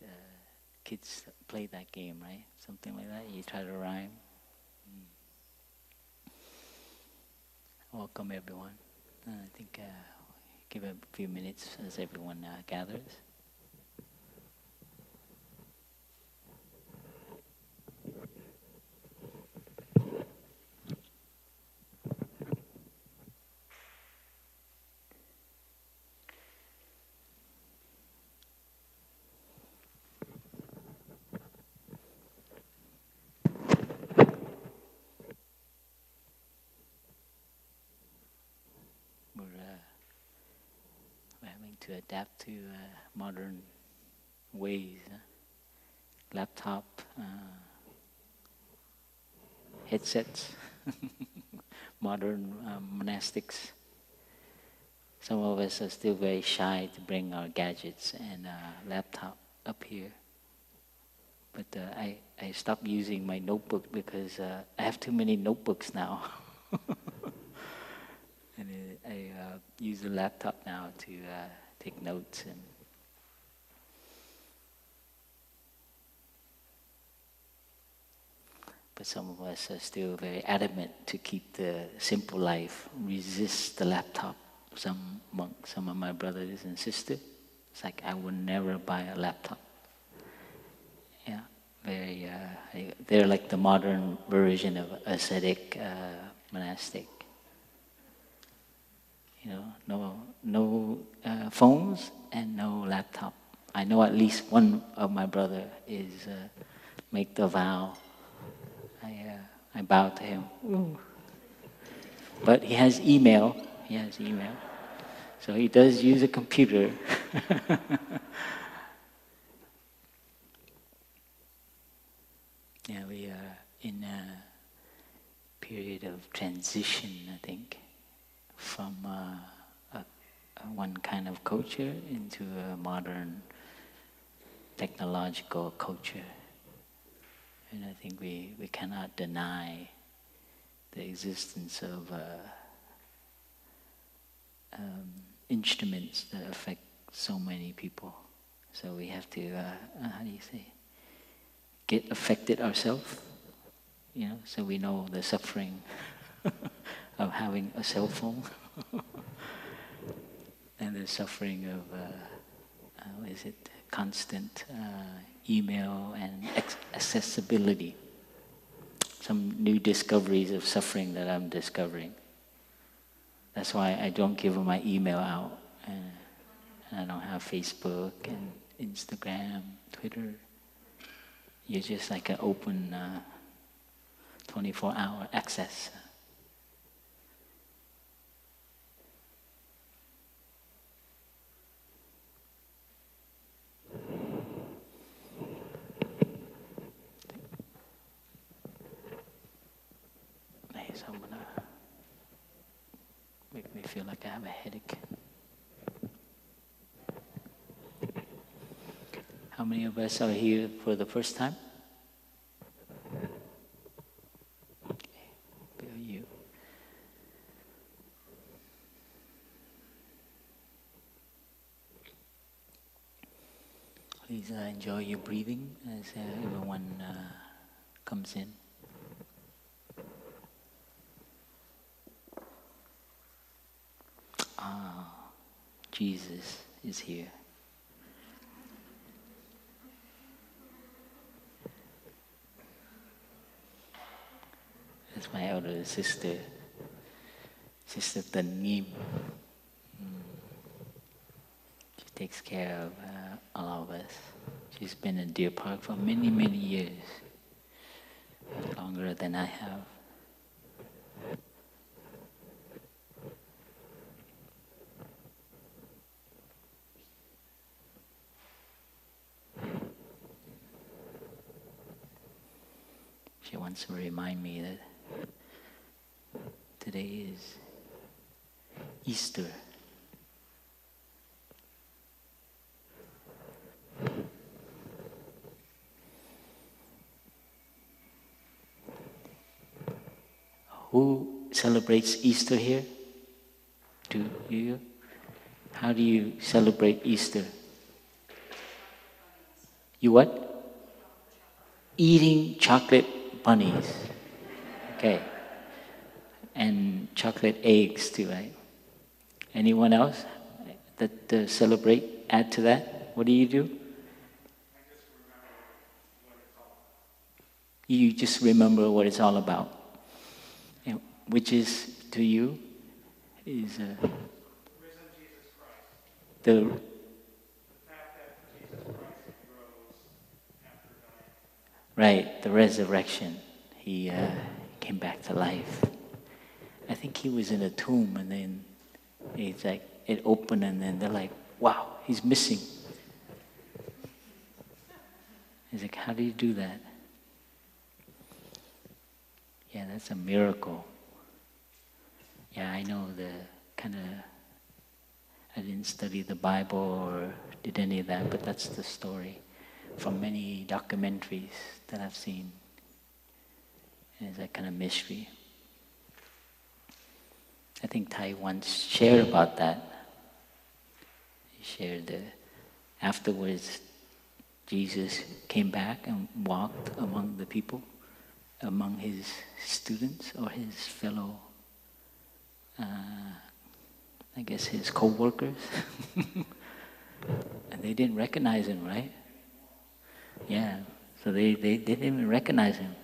that kids play that game, right? Something like that. You try to rhyme. Welcome everyone. I think give a few minutes as everyone gathers. We're having to adapt to modern ways. Laptop, headsets, modern monastics. Some of us are still very shy to bring our gadgets and laptop up here. But I stopped using my notebook because I have too many notebooks now. And I use the laptop now to take notes. But some of us are still very adamant to keep the simple life, resist the laptop. Some monks, some of my brothers and sisters, it's like I would never buy a laptop. Yeah, very. They're like the modern version of ascetic monastic. You know, no phones and no laptop. I know at least one of my brother is make the vow. I bow to him. Ooh. But he has email. So he does use a computer. Yeah, we are in a period of transition, I think, from one kind of culture into a modern technological culture. And I think we cannot deny the existence of instruments that affect so many people. So we have to, how do you say, get affected ourselves, so we know the suffering of having a cell phone and the suffering of, constant email and accessibility. Some new discoveries of suffering that I'm discovering. That's why I don't give my email out, and I don't have Facebook and Instagram, Twitter. You're just like an open 24-hour access. So I'm gonna make me feel like I have a headache. How many of us are here for the first time? Okay, Bill, you. Please enjoy your breathing as everyone comes in. Jesus is here. That's my elder sister, Sister Tanim. She takes care of all of us. She's been in Deer Park for many, many years, longer than I have. She wants to remind me that today is Easter. Who celebrates Easter here? Do you? How do you celebrate Easter? You what? Eating chocolate bunnies. Okay. And chocolate eggs too, right? Anyone else that celebrate, add to that? What do you do? You just remember what it's all about. And which is, to you, is the fact that Jesus Christ rose after dying. right, the resurrection. He came back to life. I think he was in a tomb, and then it's like it opened, and then they're like, "Wow, he's missing." He's like, "How do you do that?" Yeah, that's a miracle. Yeah, I know I didn't study the Bible or did any of that, but that's the story from many documentaries that I've seen. And it's that kind of mystery. I think Thay once shared about that. He shared afterwards, Jesus came back and walked among the people, among his students or his fellow, I guess his co-workers. And they didn't recognize him, right? Yeah, so they didn't even recognize him.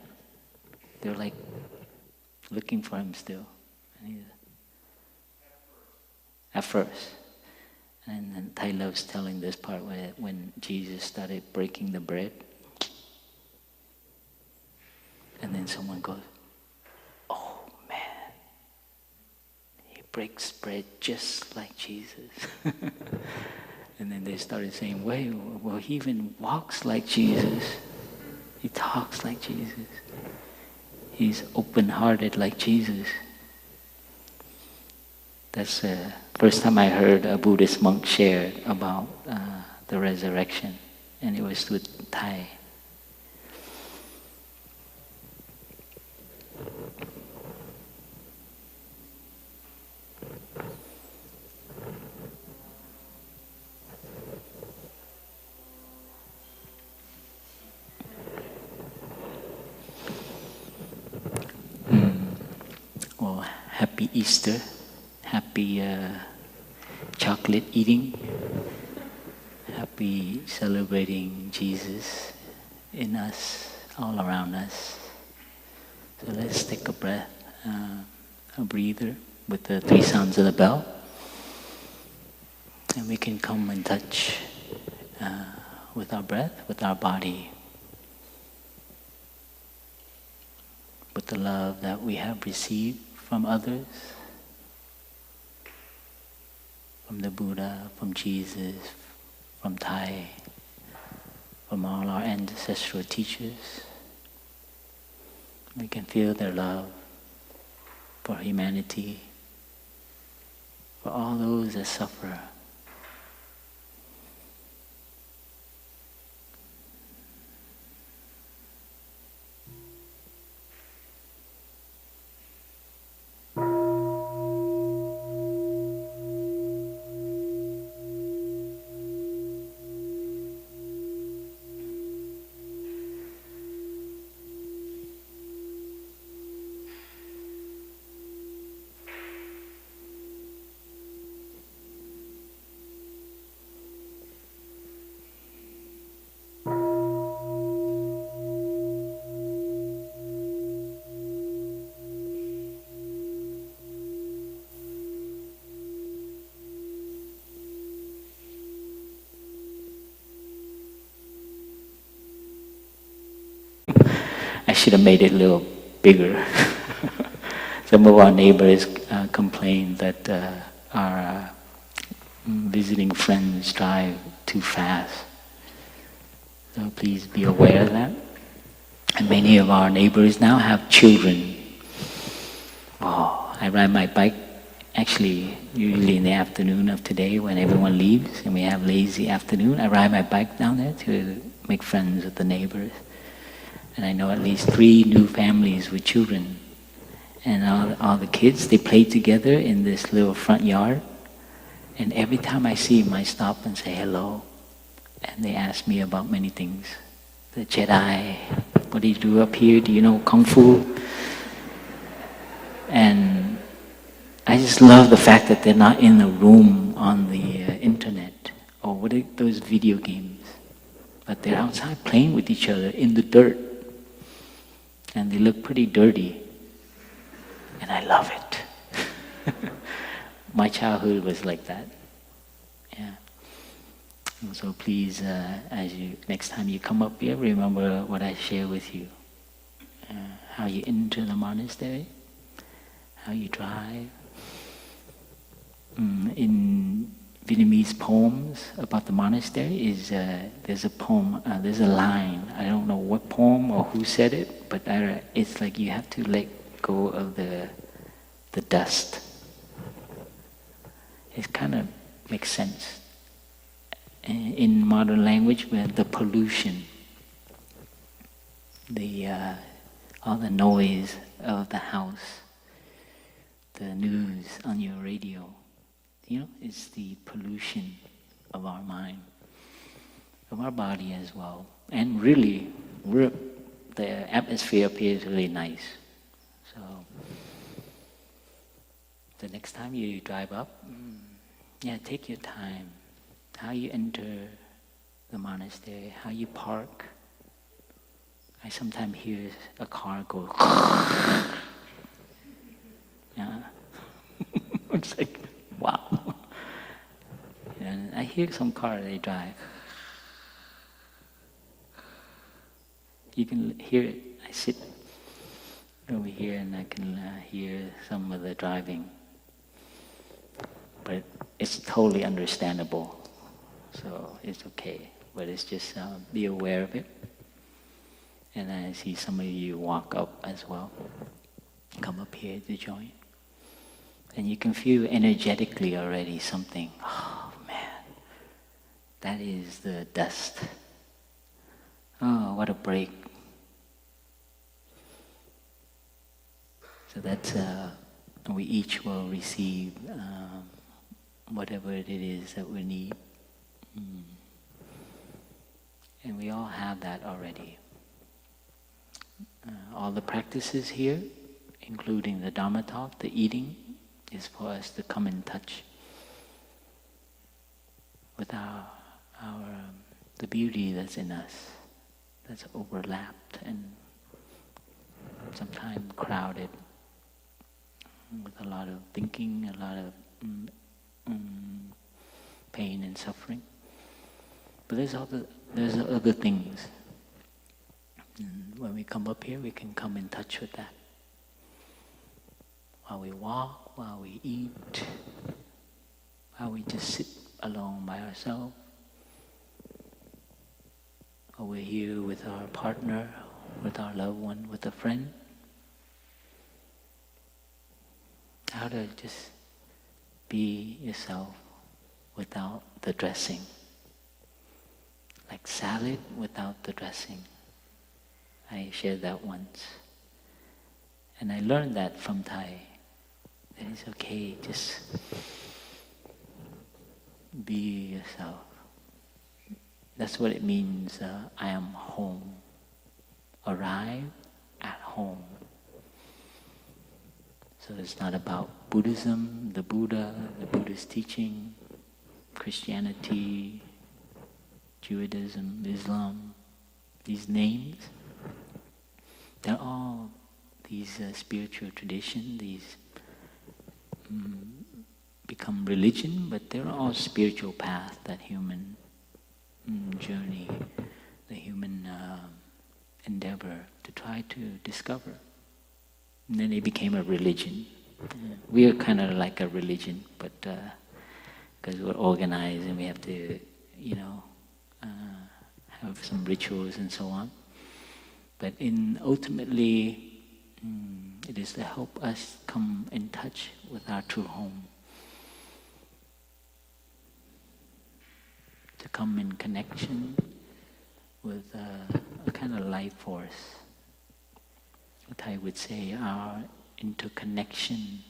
They were like looking for him still. At first. And then Thay loves telling this part when Jesus started breaking the bread. And then someone goes, "Oh man, he breaks bread just like Jesus." And then they started saying, "Wait, well, he even walks like Jesus. He talks like Jesus. He's open-hearted like Jesus." That's the first time I heard a Buddhist monk share about the resurrection, and it was with Thay. Well, happy Easter. Happy chocolate eating. Happy celebrating Jesus in us, all around us. So let's take a breath, a breather with the 3 sounds of the bell. And we can come in touch with our breath, with our body, with the love that we have received from others, from the Buddha, from Jesus, from Thay, from all our ancestral teachers. We can feel their love for humanity, for all those that suffer. I should have made it a little bigger. Some of our neighbors complain that our visiting friends drive too fast. So please be aware of that. And many of our neighbors now have children. Oh, I ride my bike actually usually in the afternoon of today when everyone leaves and we have lazy afternoon. I ride my bike down there to make friends with the neighbors. And I know at least 3 new families with children. And all the kids, they play together in this little front yard. And every time I see them, I stop and say hello. and they asked me about many things. The Jedi, what do you do up here? Do you know Kung Fu? And I just love the fact that they're not in a room on the internet or what are those video games, but they're outside playing with each other in the dirt, and they look pretty dirty, and I love it. My childhood was like that. Yeah. And so please, next time you come up here, remember what I share with you. How you enter the monastery, how you drive. In Vietnamese poems about the monastery there's a poem, there's a line, I don't know what poem or who said it, but it's like you have to let go of the dust. It kind of makes sense. In modern language, the pollution, all the noise of the house, the news on your radio, it's the pollution of our mind, of our body as well. And really, the atmosphere up here is really nice. So, the next time you drive up, take your time. How you enter the monastery, how you park. I sometimes hear a car go. Yeah. It's like, wow. And I hear some car they drive. You can hear it. I sit over here and I can hear some of the driving. But it's totally understandable. So it's okay. But it's just be aware of it. And I see some of you walk up as well. Come up here to join. And you can feel energetically already something, oh man, that is the dust. Oh, what a break. So that's, we each will receive whatever it is that we need. And we all have that already. All the practices here, including the Dharma talk, the eating, is for us to come in touch with the beauty that's in us, that's overlapped and sometimes crowded with a lot of thinking, a lot of pain and suffering. But there's other things. And when we come up here, we can come in touch with that. While we walk, while we eat, while we just sit alone by ourselves, or we're here with our partner, with our loved one, with a friend. How to just be yourself without the dressing. Like salad without the dressing. I shared that once. And I learned that from Thay. That it's okay, just be yourself. That's what it means, I am home. Arrive at home. So it's not about Buddhism, the Buddha, the Buddhist teaching, Christianity, Judaism, Islam, these names. They're all these spiritual traditions, these become religion, but they're all spiritual path, that human journey, the human endeavor to try to discover. And then it became a religion. We are kind of like a religion, but because we're organized and we have to, have some rituals and so on. But ultimately, it is to help us come in touch with our true home. To come in connection with a kind of life force. What I would say, our interconnection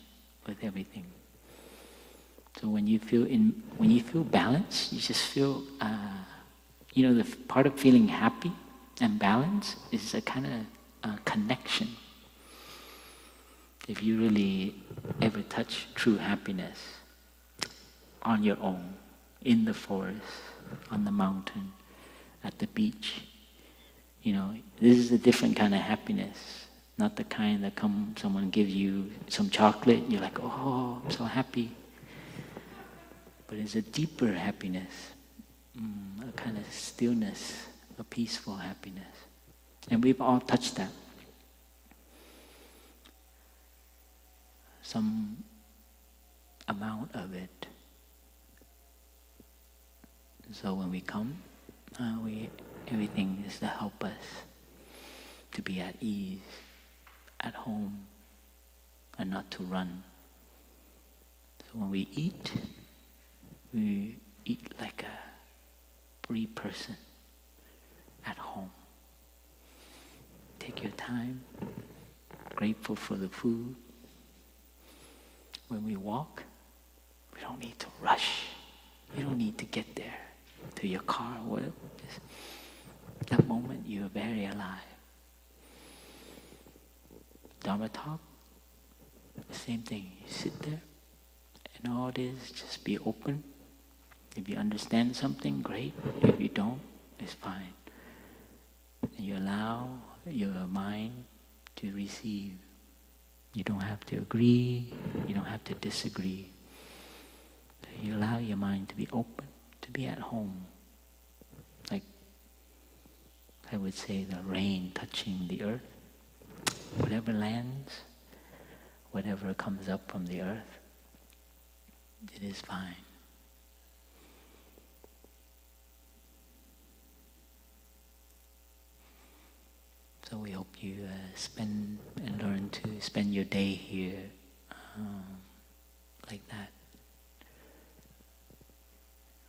with everything. So when you feel balanced, you just feel the part of feeling happy and balance is a kind of connection. If you really ever touch true happiness on your own, in the forest, on the mountain, at the beach, this is a different kind of happiness. Not the kind that someone gives you some chocolate, and you're like, oh, I'm so happy. But it's a deeper happiness, a kind of stillness, a peaceful happiness. And we've all touched that. Some amount of it. So when we come, everything is to help us to be at ease, at home, and not to run. So when we eat like a free person at home. Take your time, grateful for the food. When we walk, we don't need to rush. You don't need to get there to your car or whatever. Just that moment, you're very alive. Dharma talk, the same thing. You sit there, and all it is, just be open. If you understand something, great. If you don't, it's fine. And you allow your mind to receive. You don't have to agree. You don't have to disagree. You allow your mind to be open, to be at home. Like I would say the rain touching the earth. Whatever lands, whatever comes up from the earth, it is fine. So we hope you spend and learn to spend your day here like that.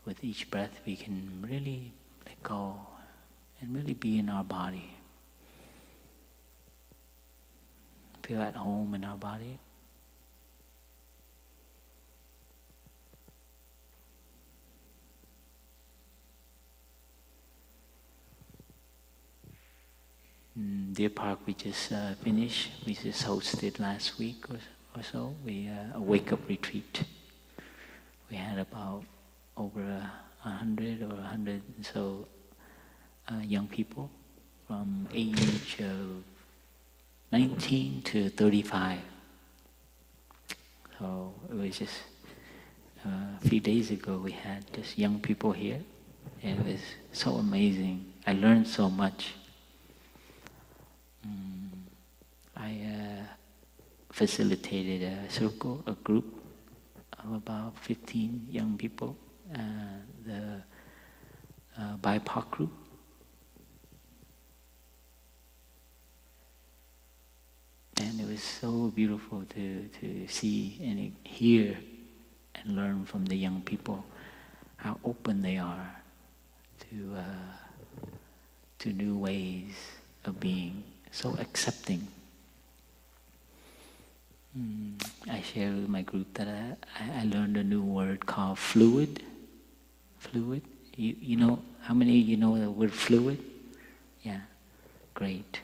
With each breath we can really let go and really be in our body. Feel at home in our body. Deer Park, we just finished. We just hosted last week or so. A wake-up retreat. We had about over 100 or 100 and so young people from age of 19 to 35. So it was just a few days ago we had just young people here. And it was so amazing. I learned so much. I facilitated a group of about 15 young people, the BIPOC group. And it was so beautiful to see and hear and learn from the young people how open they are to new ways of being, so accepting. I shared with my group that I learned a new word called fluid. Fluid. You know, how many of you know the word fluid? Yeah, great.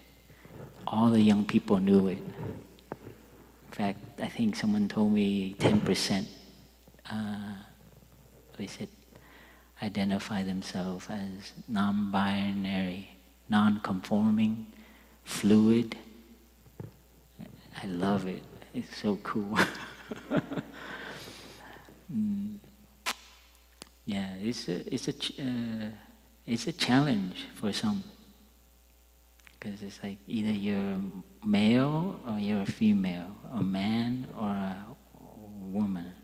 All the young people knew it. In fact, I think someone told me 10%. They said identify themselves as non-binary, non-conforming, fluid. I love it. It's so cool. Yeah, it's a challenge for some, because it's like either you're male or you're a female, a man or a woman.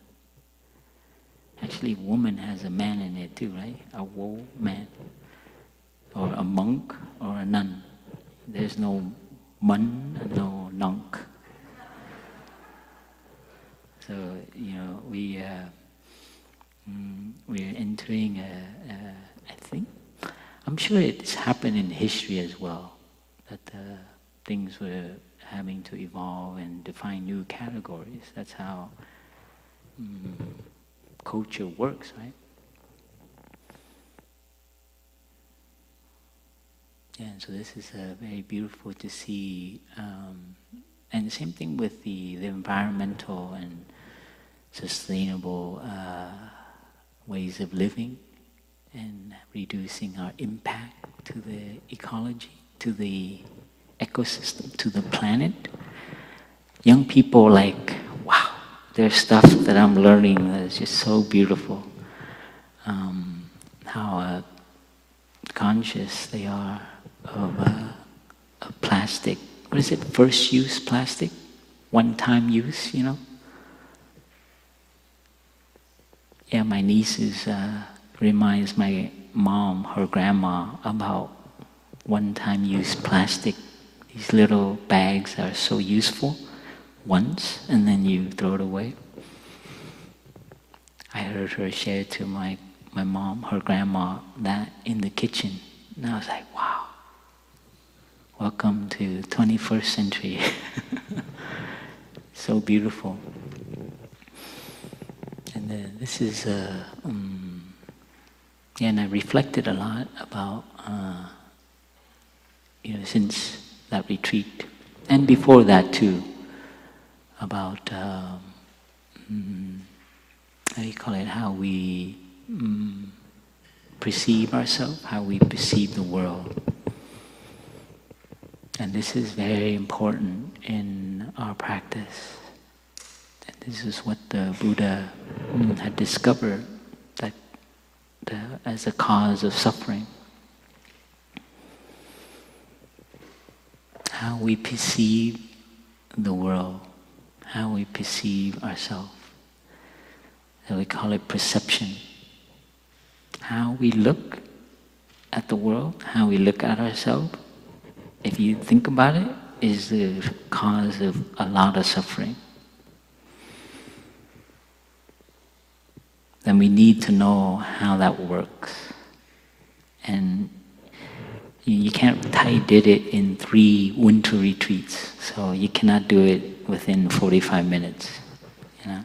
Actually, woman has a man in it too, right? A woman, or a monk or a nun. There's no mun and no nunk. So, we're entering I think, I'm sure it's happened in history as well, that things were having to evolve and define new categories. That's how culture works, right? Yeah, so this is very beautiful to see. And the same thing with the environmental and sustainable ways of living and reducing our impact to the ecology, to the ecosystem, to the planet. Young people like, wow, there's stuff that I'm learning that is just so beautiful. How conscious they are of plastic. What is it? First use plastic? One-time use, you know? Yeah, my nieces reminds my mom, her grandma, about one-time use plastic. These little bags are so useful once, and then you throw it away. I heard her share to my mom, her grandma, that in the kitchen. And I was like, wow, welcome to 21st century. So beautiful. And this is, and I reflected a lot about, since that retreat, and before that too, about, how do you call it, how we perceive ourselves, how we perceive the world. And this is very important in our practice. And this is what the Buddha had discovered, that as a cause of suffering. How we perceive the world, how we perceive ourselves. So we call it perception. How we look at the world, how we look at ourselves, if you think about it, is the cause of a lot of suffering. Then we need to know how that works. And you can't, Thay did it in 3 winter retreats, so you cannot do it within 45 minutes, you know.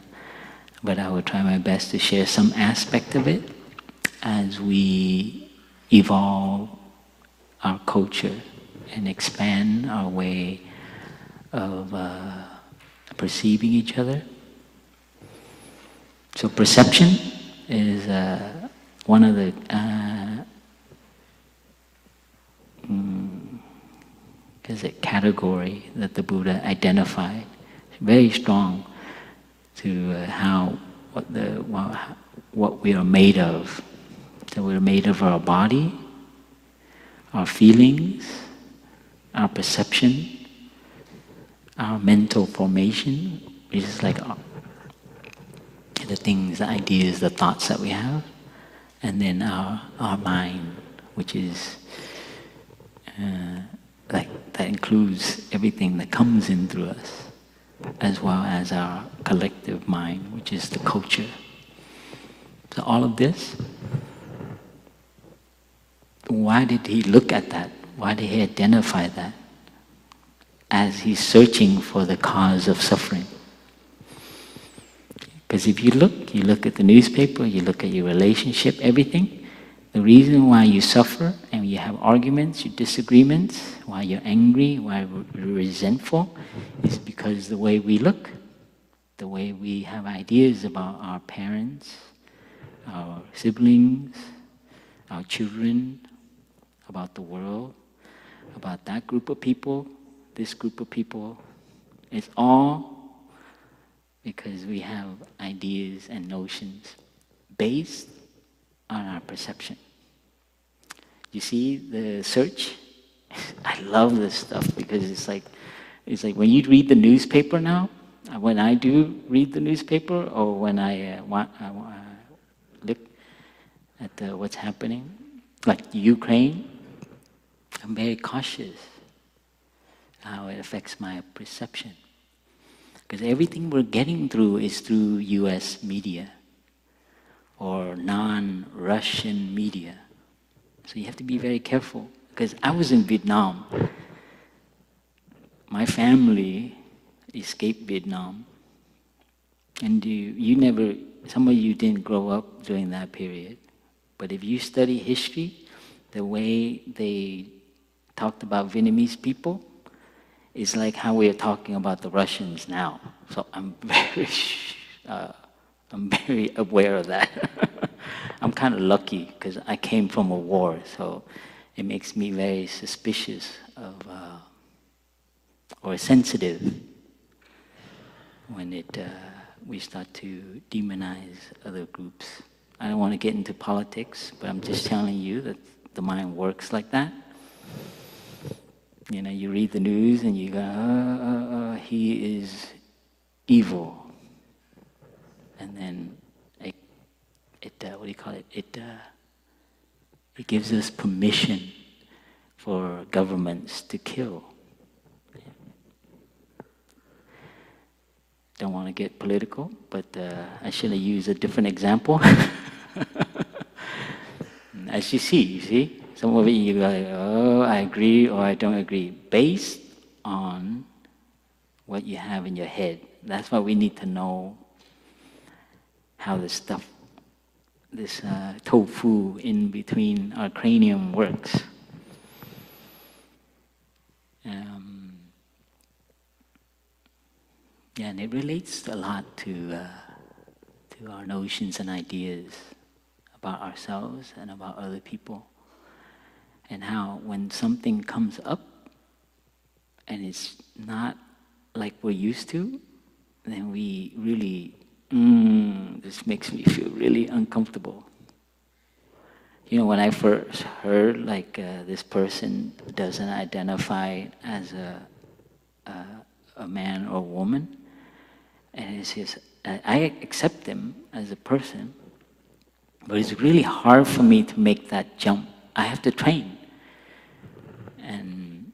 But I will try my best to share some aspect of it as we evolve our culture and expand our way of perceiving each other. So perception is one of the category that the Buddha identified. Very strong to what we are made of. So we're made of our body, our feelings, our perception, our mental formation, which is like the things, the ideas, the thoughts that we have, and then our mind, which is that includes everything that comes in through us, as well as our collective mind, which is the culture. So all of this, why did he look at that? Why did he identify that? As he's searching for the cause of suffering. Because if you look at the newspaper, you look at your relationship, everything, the reason why you suffer and you have arguments, your disagreements, why you're angry, why you're resentful, is because the way we look, the way we have ideas about our parents, our siblings, our children, about the world, about that group of people, this group of people. It's all because we have ideas and notions based on our perception. You see the search? I love this stuff because it's like when you read the newspaper now, when I do read the newspaper or when I look at what's happening, like Ukraine, I'm very cautious how it affects my perception. Because everything we're getting through is through US media or non-Russian media. So you have to be very careful. Because I was in Vietnam. My family escaped Vietnam. And some of you didn't grow up during that period. But if you study history, the way they talked about Vietnamese people, it's like how we're talking about the Russians now. So I'm very aware of that. I'm kind of lucky because I came from a war, so it makes me very suspicious of, or sensitive when we start to demonize other groups. I don't want to get into politics, but I'm just telling you that the mind works like that. You know, you read the news and you go, he is evil. And then what do you call it? It gives us permission for governments to kill. Don't want to get political, but I should have used a different example. As you see, some of it you go like, oh, I agree or I don't agree, based on what you have in your head. That's why we need to know how this stuff, this tofu in between our cranium works. Yeah, and it relates a lot to our notions and ideas about ourselves and about other people. And how when something comes up and it's not like we're used to, then we really, this makes me feel really uncomfortable. You know, when I first heard like this person doesn't identify as a man or woman, and it's just, I accept them as a person, but it's really hard for me to make that jump. I have to train. And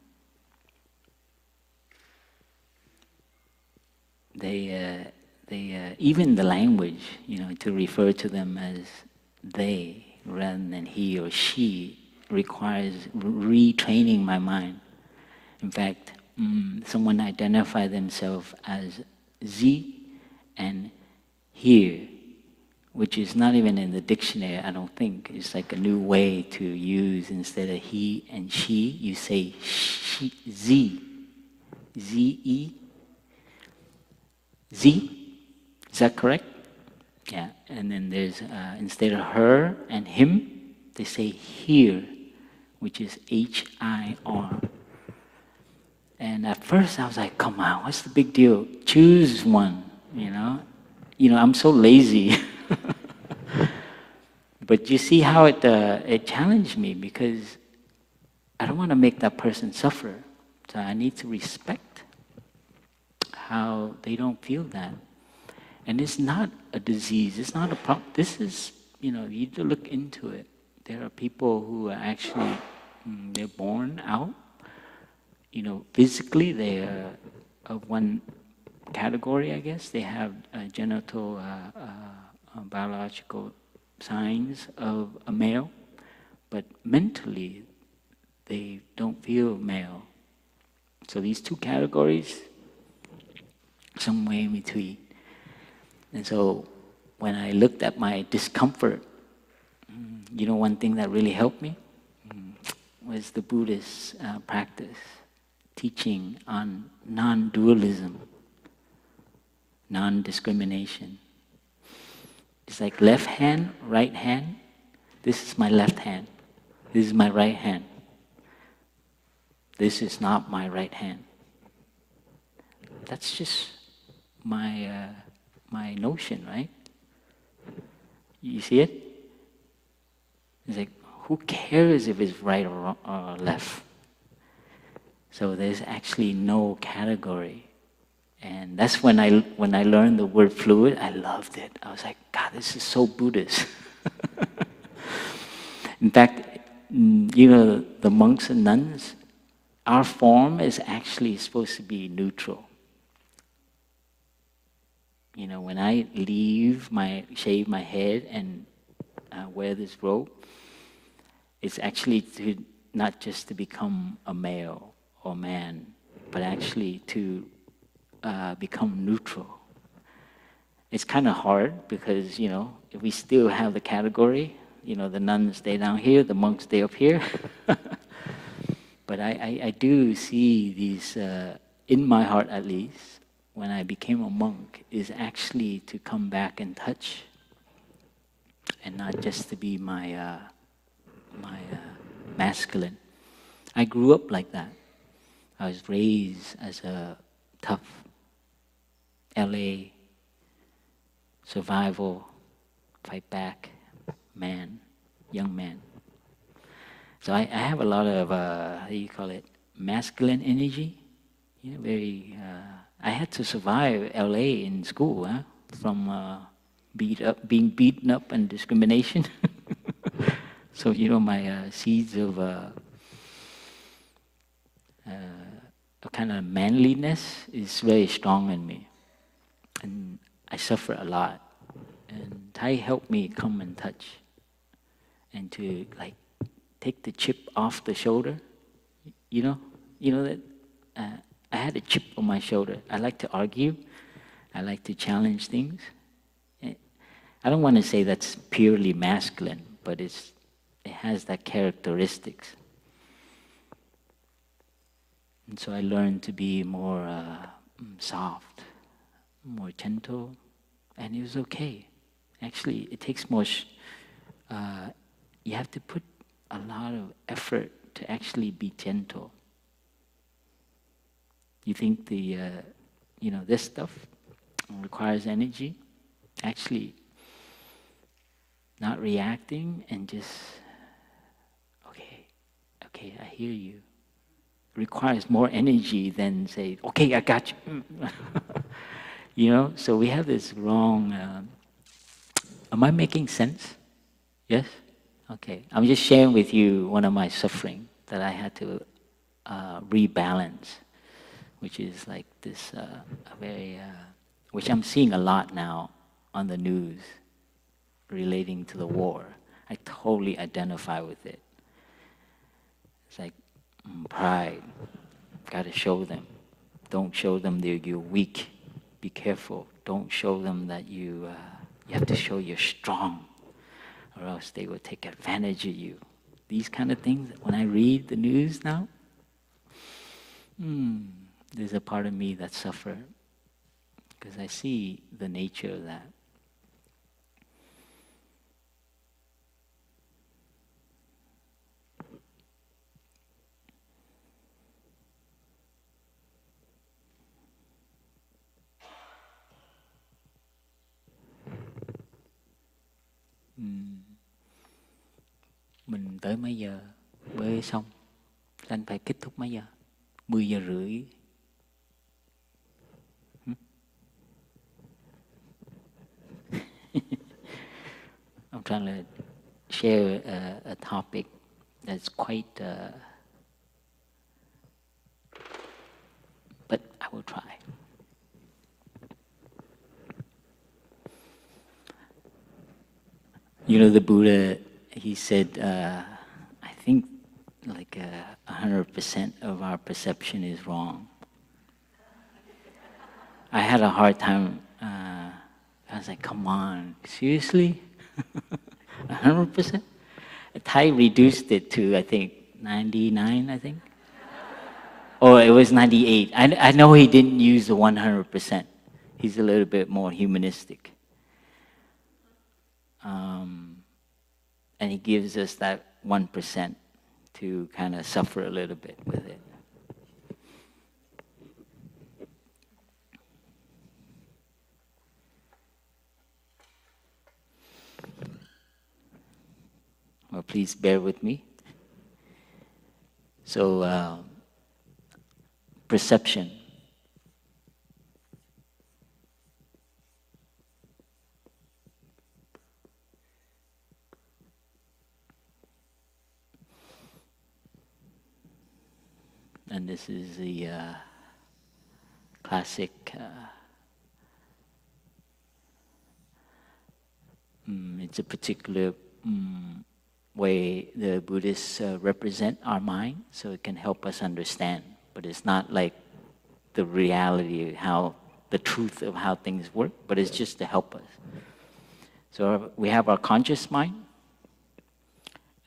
they even the language, you know, to refer to them as they rather than he or she requires retraining my mind. In fact, someone identify themselves as Z and here, which is not even in the dictionary, I don't think. It's like a new way to use, instead of he and she, you say she, Z. Z-E. Z? Is that correct? Yeah, and then there's, instead of her and him, they say here, which is H-I-R. And at first I was like, come on, what's the big deal? Choose one, you know? You know, I'm so lazy. But you see how it challenged me, because I don't want to make that person suffer. So I need to respect how they don't feel that. And it's not a disease, it's not a problem. This is, you know, you need to look into it. There are people who are actually, they're born out. You know, physically they are of one category, I guess. They have genital, biological signs of a male, but mentally they don't feel male. So these two categories, somewhere in between. And so when I looked at my discomfort, you know, one thing that really helped me was the Buddhist practice, teaching on non-dualism, non-discrimination. It's like left hand, right hand. This is my left hand. This is my right hand. This is not my right hand. That's just my my notion, right? You see it? It's like, who cares if it's right or wrong, or left? So there's actually no category. And that's when I learned the word fluid, I loved it. I was like, God, this is so Buddhist. In fact, you know, the monks and nuns, our form is actually supposed to be neutral. You know, when I shave my head and wear this robe, it's actually not just to become a male or man, but actually to become neutral. It's kind of hard because, you know, if we still have the category, you know, the nuns stay down here, the monks stay up here. But I do see these, in my heart at least, when I became a monk, is actually to come back and touch, and not just to be my masculine. I grew up like that. I was raised as a tough LA survival, fight back man, young man. So I have a lot of, how do you call it, masculine energy. You know, very, I had to survive LA in school, from being beaten up and discrimination. So, you know, my seeds of a kind of manliness is very strong in me. And I suffer a lot. And Thay helped me come and touch. And to like take the chip off the shoulder. You know that I had a chip on my shoulder. I like to argue. I like to challenge things. I don't want to say that's purely masculine, but it has that characteristics. And so I learned to be more soft, more gentle, and it was okay. Actually, it takes more. You have to put a lot of effort to actually be gentle. You think this stuff requires energy? Actually, not reacting and just, okay, I hear you. Requires more energy than say, okay, I got you. So we have this wrong, am I making sense? Yes? Okay, I'm just sharing with you one of my suffering that I had to rebalance, which is like this which I'm seeing a lot now on the news relating to the war. I totally identify with it. It's like pride, gotta show them. Don't show them that you're weak. Be careful. Don't show them that you have to show you're strong, or else they will take advantage of you. These kind of things, when I read the news now, there's a part of me that suffers because I see the nature of that. Mình tới mấy giờ bơi xong? Anh phải kết thúc mấy giờ? 10 giờ rưỡi. I'm trying to share a topic that's quite, but I will try. The Buddha, he said, I think like 100% of our perception is wrong. I had a hard time. I was like, come on, seriously? 100%? Thay reduced it to, I think, 99, I think. Or it was 98. I know he didn't use the 100%. He's a little bit more humanistic. And he gives us that 1% to kind of suffer a little bit with it. Well, please bear with me. So, perception. And this is the classic it's a particular way the Buddhists represent our mind, so it can help us understand. But it's not like the reality, the truth of how things work, but it's just to help us. So we have our conscious mind,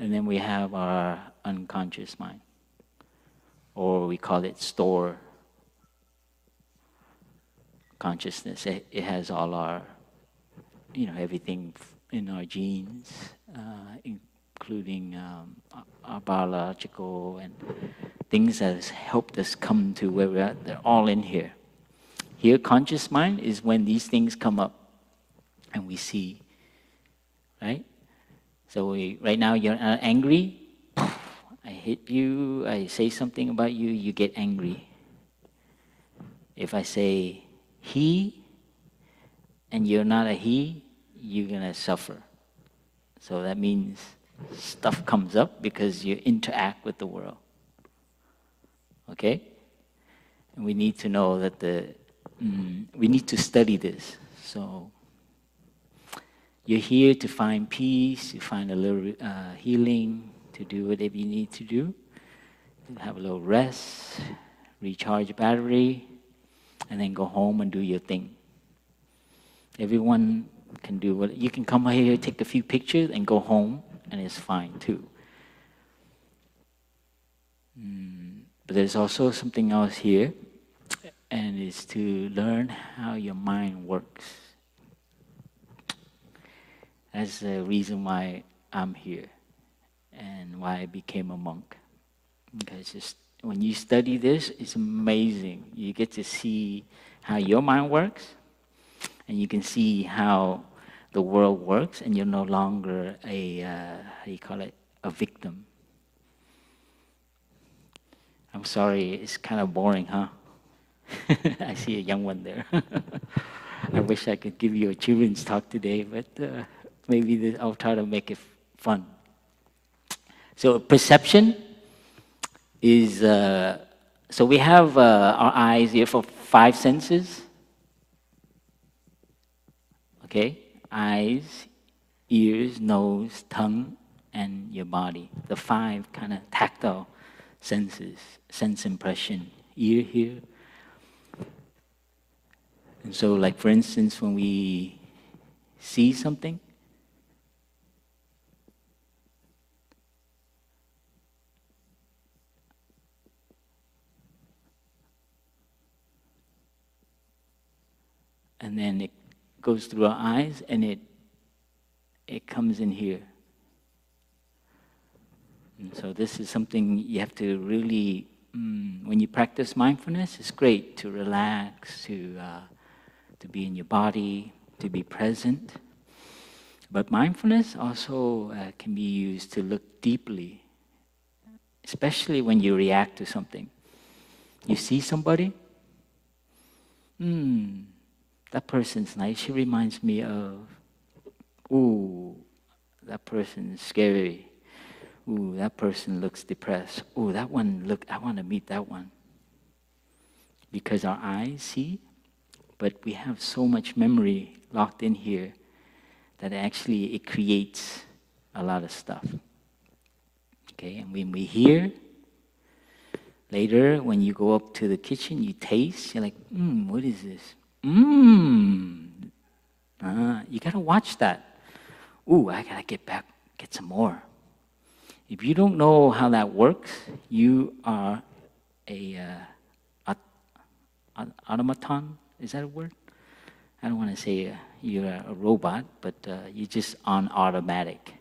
and then we have our unconscious mind. or we call it store consciousness. It has all our, everything in our genes, including our biological and things that has helped us come to where we're at. They're all in here. Here, conscious mind is when these things come up and we see, right? So right now you're angry, I hit you, I say something about you, you get angry. If I say he, and you're not a he, you're gonna suffer. So that means stuff comes up because you interact with the world. Okay? And we need to know that we need to study this. So you're here to find peace, to find a little healing, to do whatever you need to do, to have a little rest, recharge your battery, and then go home and do your thing. Everyone can do what you can come here, take a few pictures, and go home, and it's fine too. But there's also something else here, and it's to learn how your mind works. That's the reason why I'm here and why I became a monk. Because just when you study this, it's amazing. You get to see how your mind works, and you can see how the world works, and you're no longer a victim. I'm sorry, it's kind of boring, huh? I see a young one there. I wish I could give you a children's talk today, but maybe I'll try to make it fun. So perception is, so we have our eyes here for 5 senses. Okay? Eyes, ears, nose, tongue, and your body. The 5 kind of tactile senses, sense impression, ear here. And so, like for instance, when we see something, and then it goes through our eyes and it comes in here. And so this is something you have to really, when you practice mindfulness, it's great to relax, to be in your body, to be present. But mindfulness also can be used to look deeply, especially when you react to something. You see somebody, that person's nice. She reminds me of, ooh, that person's scary. Ooh, that person looks depressed. Ooh, that one, look, I want to meet that one. Because our eyes see, but we have so much memory locked in here that actually it creates a lot of stuff. Okay, and when we hear, later when you go up to the kitchen, you taste, you're like, what is this? You gotta watch that. Ooh, I gotta get some more. If you don't know how that works, you are a automaton. Is that a word? I don't want to say you're a robot, but you're just on automatic.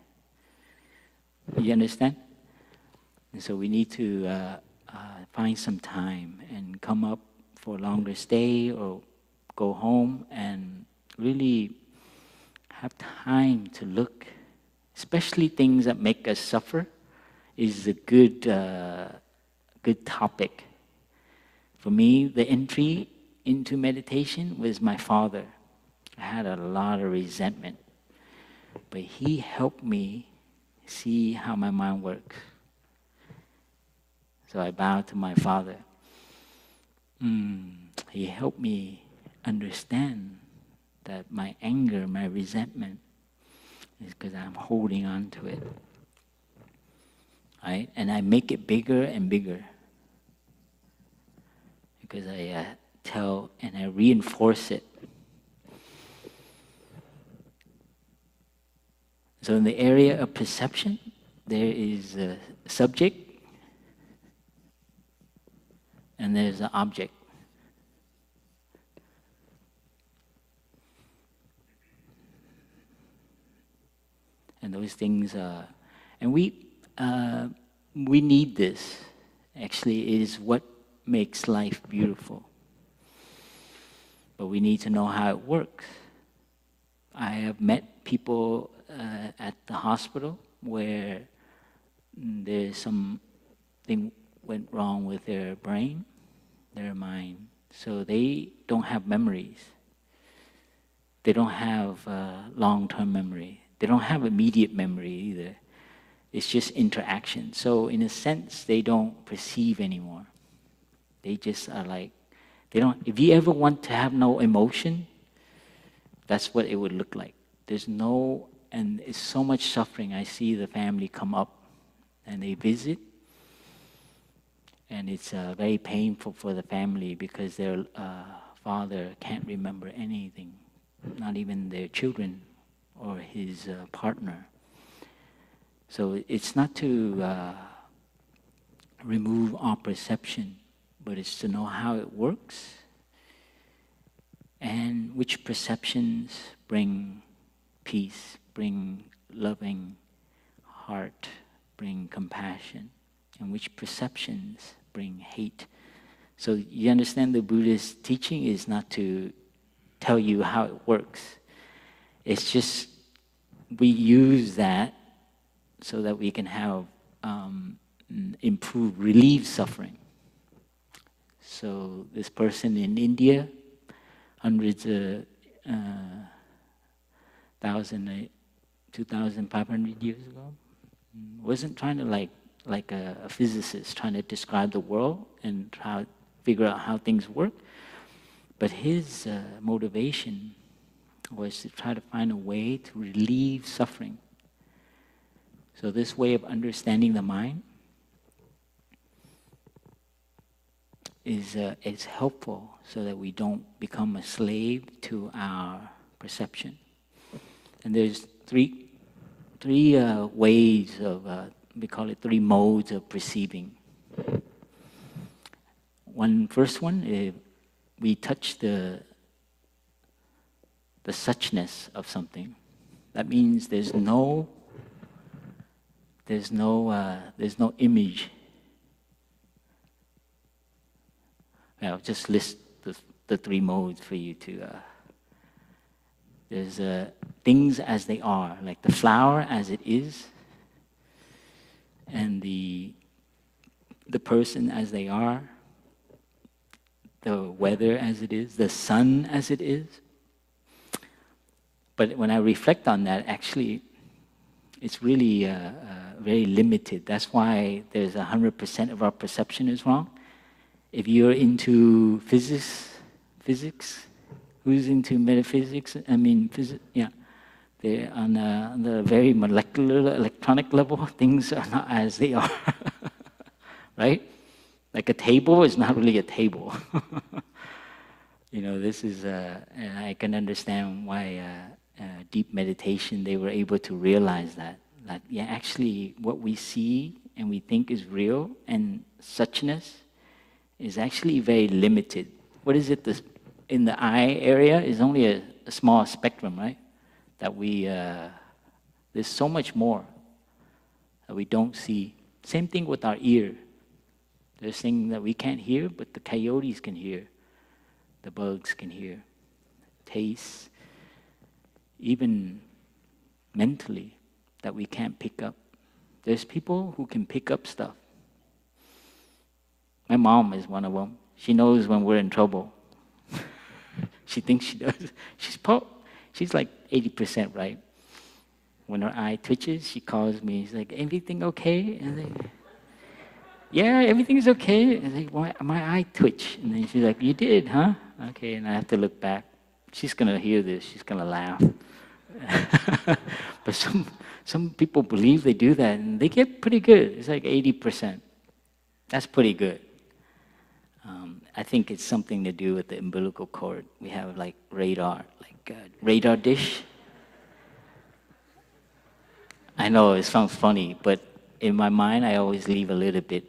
You understand? And so we need to find some time and come up for a longer stay or go home and really have time to look, especially things that make us suffer, is a good topic. For me, the entry into meditation was my father. I had a lot of resentment, but he helped me see how my mind works. So I bowed to my father. He helped me understand that my anger, my resentment, is because I'm holding on to it. Right? And I make it bigger and bigger. Because I tell and I reinforce it. So in the area of perception, there is a subject, and there's an object. And those things are, and we need this. Actually, it is what makes life beautiful. But we need to know how it works. I have met people at the hospital where there's something went wrong with their brain, their mind. So they don't have memories. They don't have long-term memory. They don't have immediate memory either. It's just interaction. So in a sense, they don't perceive anymore. They just are like, they don't. If you ever want to have no emotion, that's what it would look like. There's no, and it's so much suffering. I see the family come up and they visit, and it's very painful for the family because their father can't remember anything, not even their children or his partner. So it's not to remove our perception, but it's to know how it works and which perceptions bring peace, bring loving heart, bring compassion, and which perceptions bring hate. So you understand, the Buddhist teaching is not to tell you how it works. It's just we use that so that we can have relieve suffering. So this person in India, hundreds of 2,500 years ago, wasn't trying to like a physicist trying to describe the world and figure out how things work. But his motivation was to try to find a way to relieve suffering. So this way of understanding the mind is helpful so that we don't become a slave to our perception. And there's three ways of, we call it 3 modes of perceiving. First one, we touch the suchness of something. That means there's no image. I'll just list the 3 modes for you to. There's things as they are, like the flower as it is, and the person as they are, the weather as it is, the sun as it is. But when I reflect on that, actually, it's really very limited. That's why there's 100% of our perception is wrong. If you're into physics, who's into metaphysics? I mean, yeah. They're on the very molecular, electronic level, things are not as they are, right? Like a table is not really a table. This is, and I can understand why deep meditation, they were able to realize that yeah, actually what we see and we think is real and suchness is actually very limited. What is it? In the eye area is only a small spectrum, right? That there's so much more that we don't see. Same thing with our ear. There's things that we can't hear, but the coyotes can hear. The bugs can hear. Taste. Even mentally, that we can't pick up. There's people who can pick up stuff. My mom is one of them. She knows when we're in trouble. She thinks she does. She's like 80% right. When her eye twitches, she calls me. She's like, "Everything okay?" And I say, "Yeah, everything's okay." And I say, "Why my eye twitch?" And then she's like, "You did, huh?" Okay, and I have to look back. She's gonna hear this. She's gonna laugh. But some people believe they do that, and they get pretty good. It's like 80%. That's pretty good. I think it's something to do with the umbilical cord. We have like radar, radar dish. I know it sounds funny, but in my mind, I always leave a little bit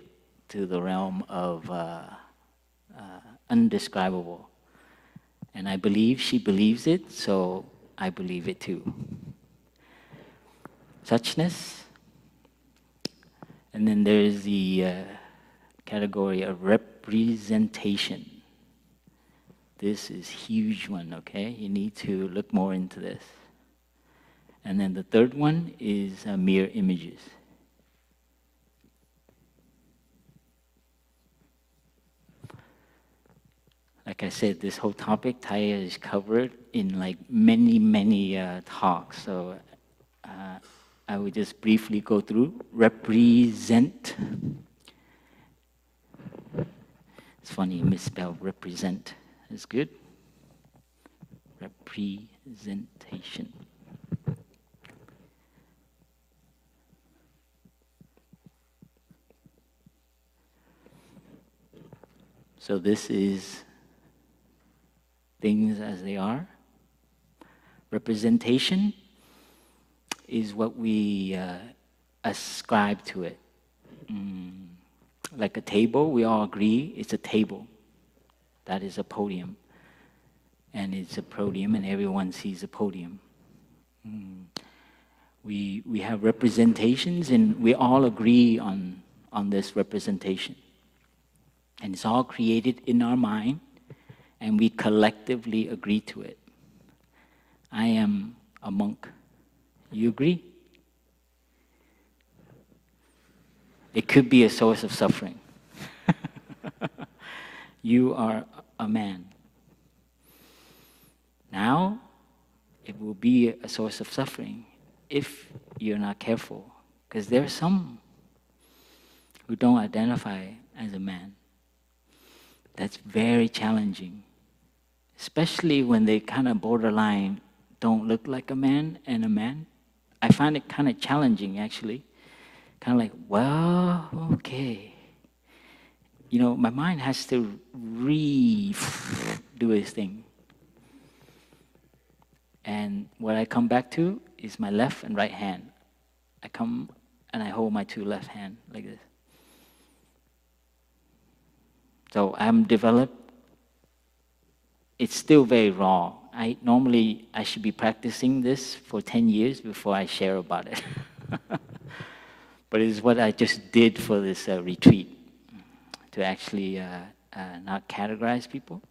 to the realm of undescribable. And I believe she believes it, so I believe it too. Suchness. And then there's the category of representation. This is a huge one, okay? You need to look more into this. And then the third one is mere images. Like I said, this whole topic, Thay is covered in like many talks. So I would just briefly go through. Represent. It's funny, you misspelled represent. It's good. Representation. So this is things as they are. Representation is what we ascribe to it. Like a table, we all agree it's a table. That is a podium. And it's a podium, and everyone sees a podium. We have representations, and we all agree on this representation. And it's all created in our mind, and we collectively agree to it. I am a monk. You agree? It could be a source of suffering. You are a man. Now, it will be a source of suffering if you're not careful. Because there are some who don't identify as a man. That's very challenging. Especially when they kind of borderline don't look like a man and a man. I find it kind of challenging, actually. Kind of like, well, okay. You know, my mind has to do its thing. And what I come back to is my left and right hand. I come and I hold my two left hands like this. So I'm developed. It's still very raw. Normally I should be practicing this for 10 years before I share about it. But it's what I just did for this retreat, to actually not categorize people.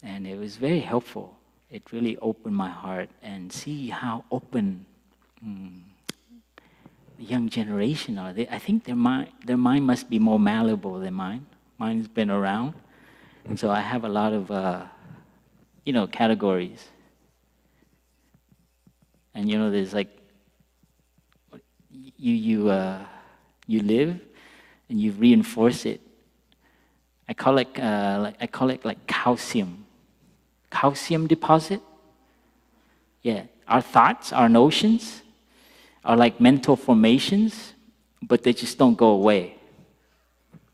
And it was very helpful. It really opened my heart, and see how open the young generation are. I think their mind must be more malleable than mine. Mine's been around. And so I have a lot of, categories. And there's like, you live and you reinforce it. I call it like calcium. Calcium deposit. Yeah, our thoughts, our notions are like mental formations, but they just don't go away.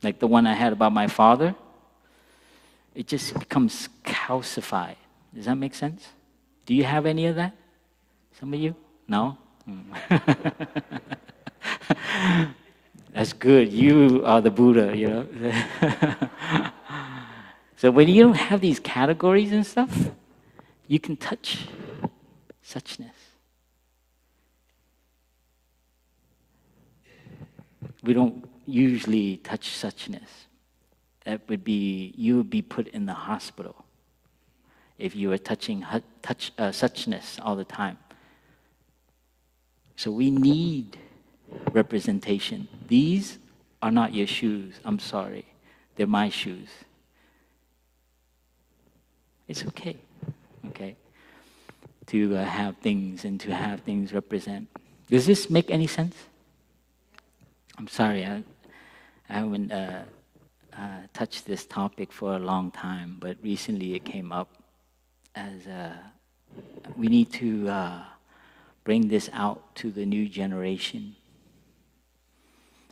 Like the one I had about my father, it just becomes calcified. Does that make sense? Do you have any of that? Some of you? No? That's good. You are the Buddha, So when you don't have these categories and stuff, you can touch suchness. We don't usually touch suchness. You would be put in the hospital if you were touching suchness all the time. So we need representation. These are not your shoes. I'm sorry. They're my shoes. It's okay, to have things and to have things represent. Does this make any sense? I'm sorry, I haven't touched this topic for a long time, but recently it came up as we need to bring this out to the new generation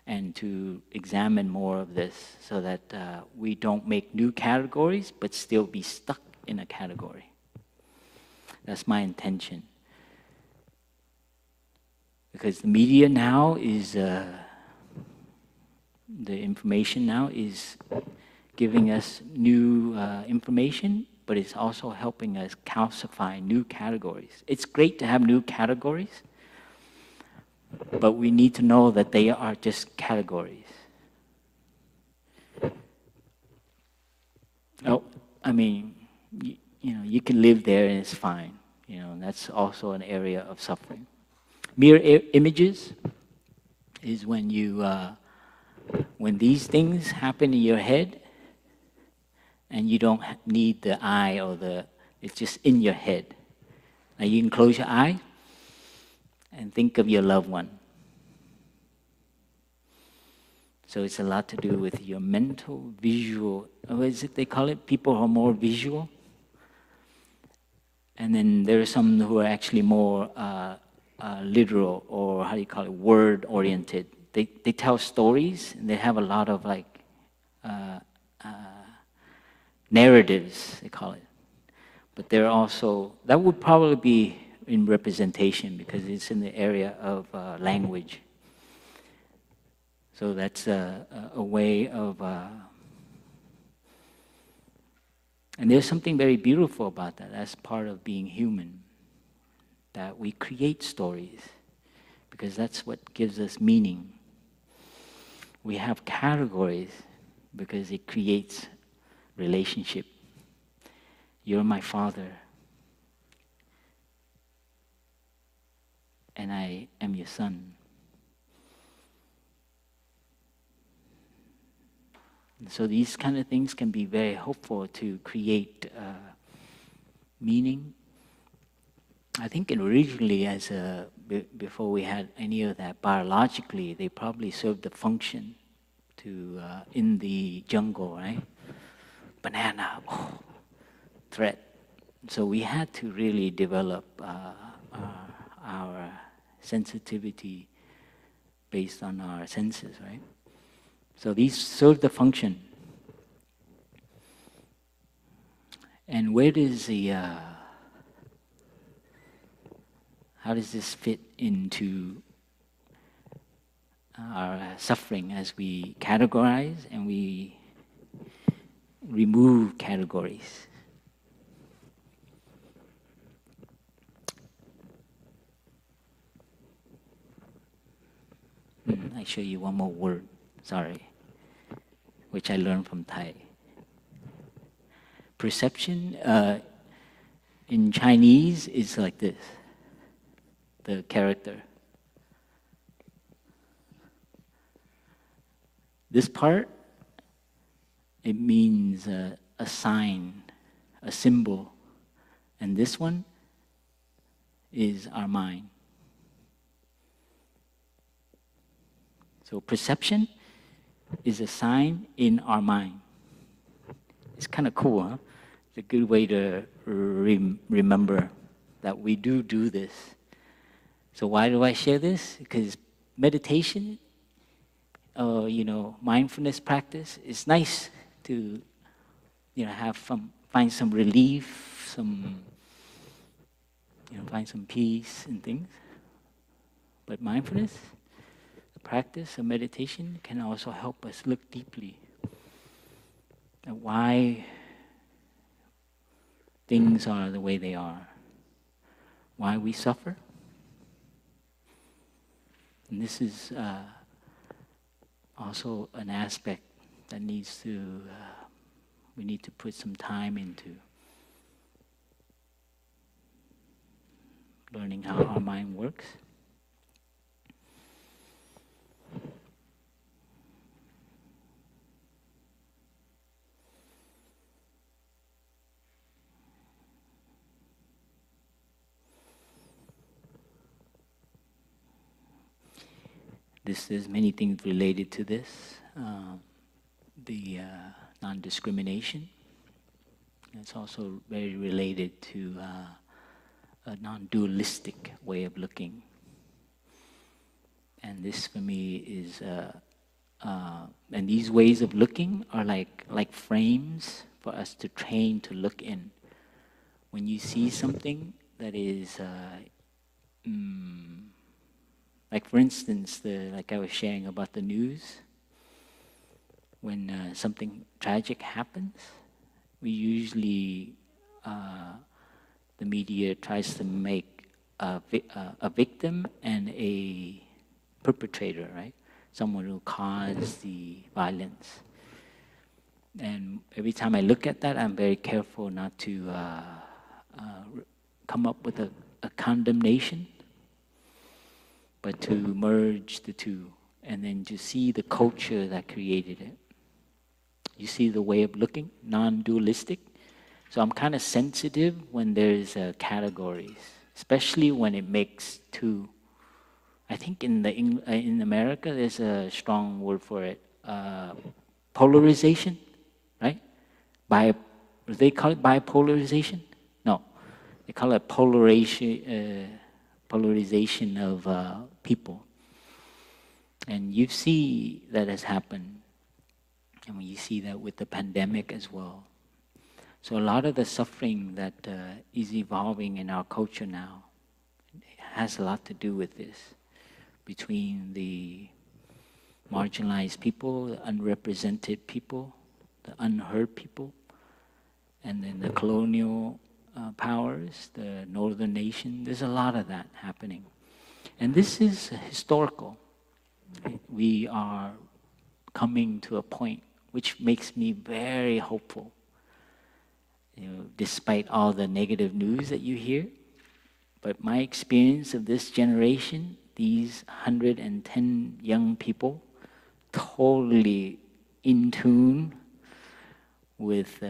and to examine more of this so that we don't make new categories but still be stuck in a category. That's my intention. Because the media now is, the information now giving us new information, but it's also helping us calcify new categories. It's great to have new categories, but we need to know that they are just categories. Oh, I mean, you can live there and it's fine. That's also an area of suffering. Mirror images is when when these things happen in your head, and you don't need the eye or it's just in your head. Now you can close your eye and think of your loved one. So it's a lot to do with your mental, visual, what is it they call it? People who are more visual. And then there are some who are actually more literal, or how do you call it, word-oriented. They tell stories, and they have a lot of narratives, they call it. But they're also, that would probably be in representation because it's in the area of language. So that's a way of, and there's something very beautiful about that. That's part of being human, that we create stories because that's what gives us meaning. We have categories because it creates relationship. You're my father, and I am your son. And so these kind of things can be very helpful to create meaning. I think originally, before we had any of that, biologically, they probably served the function to in the jungle, right? Banana, threat. So we had to really develop our sensitivity based on our senses, right? So these serve the function. And where does how does this fit into our suffering as we categorize and we remove categories? I show you one more word, sorry, which I learned from Thay. Perception in Chinese is like this, the character. This part, it means a sign, a symbol, and this one is our mind. So perception is a sign in our mind. It's kind of cool, huh? It's a good way to remember that we do this. So why do I share this? Because meditation, mindfulness practice, it's nice to, find some relief, find some peace and things. But mindfulness, the practice of meditation, can also help us look deeply at why things are the way they are, why we suffer. And this is also an aspect that we need to put some time into learning how our mind works. There's many things related to this. The non-discrimination. It's also very related to a non-dualistic way of looking. And this, for me, is and these ways of looking are like frames for us to train to look in. When you see something that is like, for instance, like I was sharing about the news, when something tragic happens, we usually, the media tries to make a victim and a perpetrator, right? Someone who caused the violence. And every time I look at that, I'm very careful not to come up with a condemnation, but to merge the two, and then to see the culture that created it. You see the way of looking, non-dualistic. So I'm kind of sensitive when there's categories, especially when it makes two. I think in America there's a strong word for it, polarization, right? They call it bipolarization? No, they call it polarization of people. And you see that has happened, and you see that with the pandemic as well. So a lot of the suffering that is evolving in our culture now has a lot to do with this, between the marginalized people, the unrepresented people, the unheard people, and then the colonial powers, the northern nation. There's a lot of that happening. And this is historical. We are coming to a point which makes me very hopeful. Despite all the negative news that you hear, but my experience of this generation, these 110 young people, totally in tune with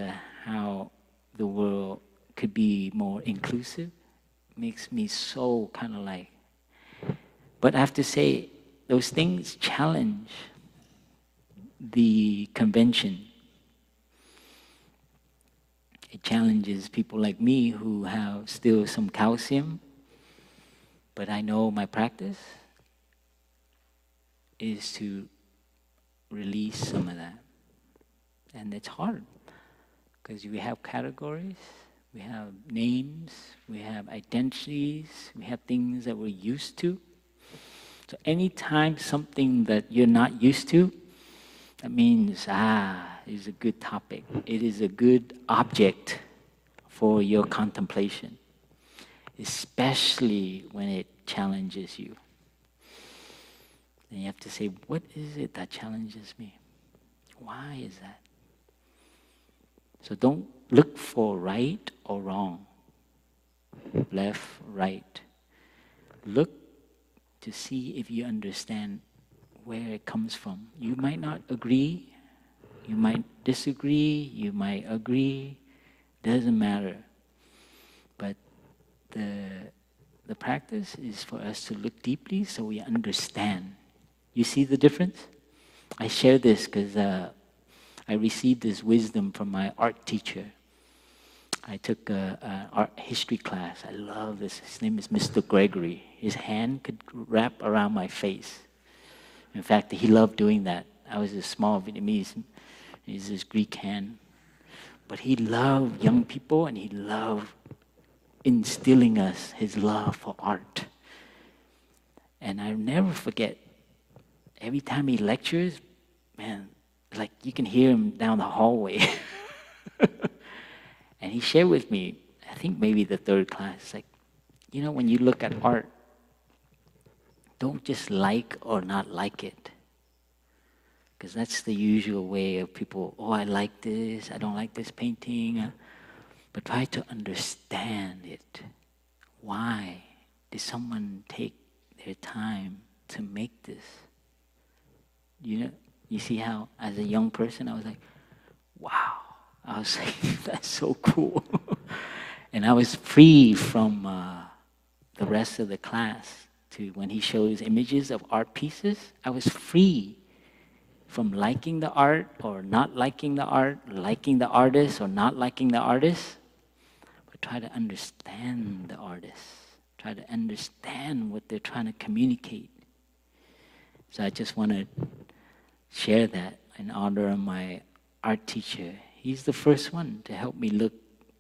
how the world could be more inclusive, makes me so kind of like. But I have to say, those things challenge the convention. It challenges people like me who have still some calcium, but I know my practice is to release some of that. And it's hard, because we have categories, we have names, we have identities, we have things that we're used to. So anytime something that you're not used to, that means, it's a good topic. It is a good object for your contemplation, especially when it challenges you. And you have to say, what is it that challenges me? Why is that? So don't look for right or wrong, left, right. Look to see if you understand where it comes from. You might not agree, you might disagree, you might agree, doesn't matter. But the practice is for us to look deeply so we understand. You see the difference? I share this because I received this wisdom from my art teacher. I took an art history class. I love this. His name is Mr. Gregory. His hand could wrap around my face. In fact, he loved doing that. I was a small Vietnamese. He's this Greek hand. But he loved young people, and he loved instilling us his love for art. And I'll never forget, every time he lectures, man, like you can hear him down the hallway. And he shared with me, I think maybe the third class, like, when you look at art, don't just like or not like it. Because that's the usual way of people, I like this, I don't like this painting. But try to understand it. Why did someone take their time to make this? You see how, as a young person, I was like, wow. I was like, that's so cool. And I was free from the rest of the class. When he shows images of art pieces, I was free from liking the art or not liking the art, liking the artist or not liking the artist. But try to understand the artist. Try to understand what they're trying to communicate. So I just want to share that in honor of my art teacher. He's the first one to help me look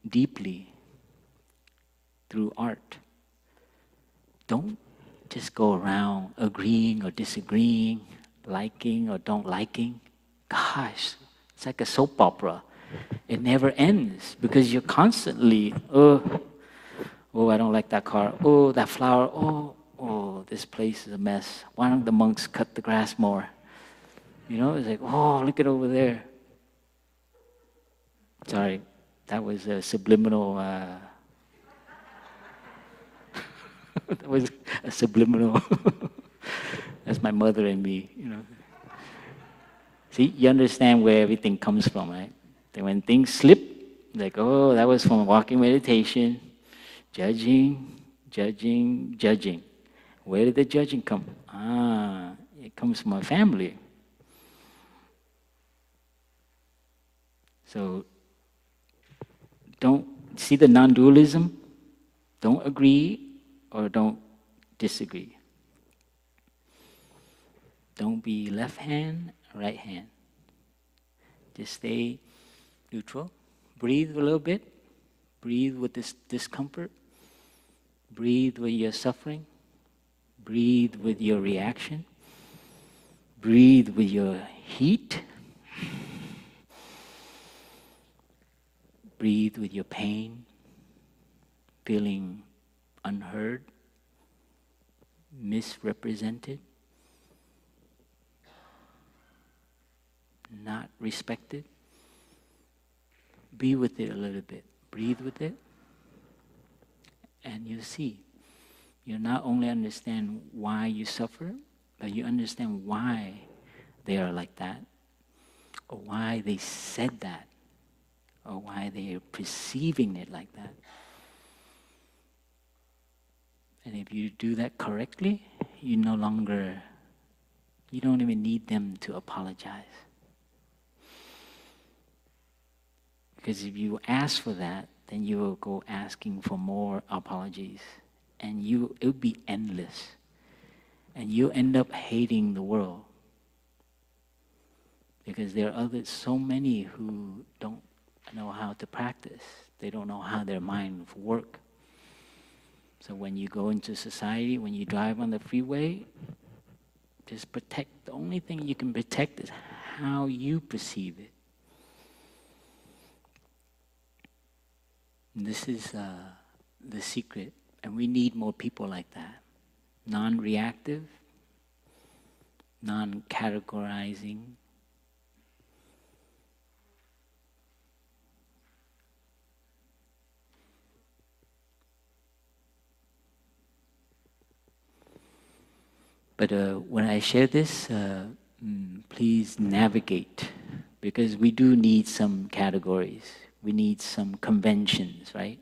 deeply through art. Don't just go around agreeing or disagreeing, liking or don't liking. gosh, it's like a soap opera. It never ends because you're constantly, oh, I don't like that car. Oh, that flower. Oh, this place is a mess. Why don't the monks cut the grass more? You know, it's like, oh, look at over there. Sorry, that was a subliminal. That was a subliminal. That's my mother and me. You know. See, you understand where everything comes from, right? Then when things slip, like, oh, that was from walking meditation, judging. Where did the judging come? It comes from our family. So don't see the non-dualism. Don't agree or don't disagree. Don't be left hand, right hand. Just stay neutral. Breathe a little bit. Breathe with this discomfort. Breathe with your suffering. Breathe with your reaction. Breathe with your heat. Breathe with your pain, feeling unheard, misrepresented, not respected. Be with it a little bit. Breathe with it, and you'll see. You'll not only understand why you suffer, but you understand why they are like that, or why they said that, or why they are perceiving it like that. And if you do that correctly, you don't even need them to apologize. Because if you ask for that, then you will go asking for more apologies. And it will be endless. And you end up hating the world. Because there are so many who don't know how to practice. They don't know how their minds work. So when you go into society, when you drive on the freeway, just protect. The only thing you can protect is how you perceive it. And this is the secret. And we need more people like that. Non-reactive, non-categorizing. But when I share this, please navigate, because we do need some categories. We need some conventions, right?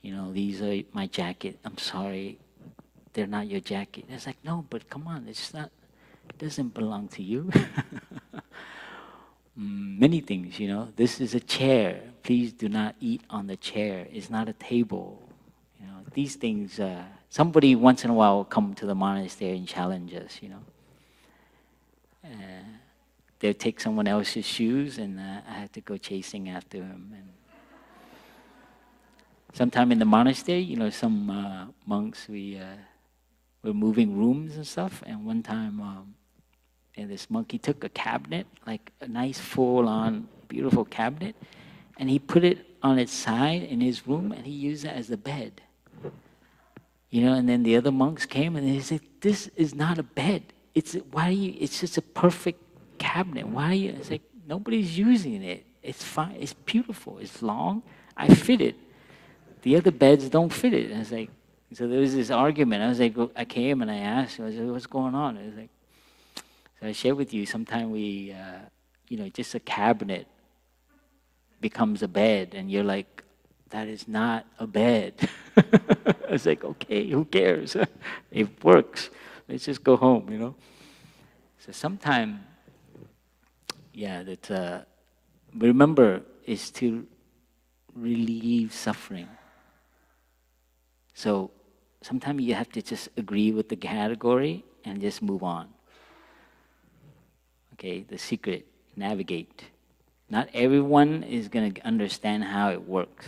You know, these are my jacket. I'm sorry, they're not your jacket. It's like, no, but come on, it doesn't belong to you. Many things, you know. This is a chair. Please do not eat on the chair. It's not a table. You know, these things. Somebody once in a while will come to the monastery and challenge us. You know, they'll take someone else's shoes, and I have to go chasing after him. And sometime in the monastery, you know, some monks were moving rooms and stuff, and one time. And this monk, he took a cabinet, like a nice full-on, beautiful cabinet, and he put it on its side in his room, and he used it as a bed. You know, and then the other monks came, and they said, "This is not a bed. It's just a perfect cabinet. Why are you?" It's like, nobody's using it. It's fine. It's beautiful. It's long. I fit it. The other beds don't fit it. And it's like, so there was this argument. I was like, I came and I asked, I was like, what's going on? It was like. So I share with you, sometimes we, just a cabinet becomes a bed, and you're like, that is not a bed. I was like, okay, who cares? It works. Let's just go home, you know. So sometimes, remember, is to relieve suffering. So sometimes you have to just agree with the category and just move on. Okay, the secret, navigate. Not everyone is going to understand how it works.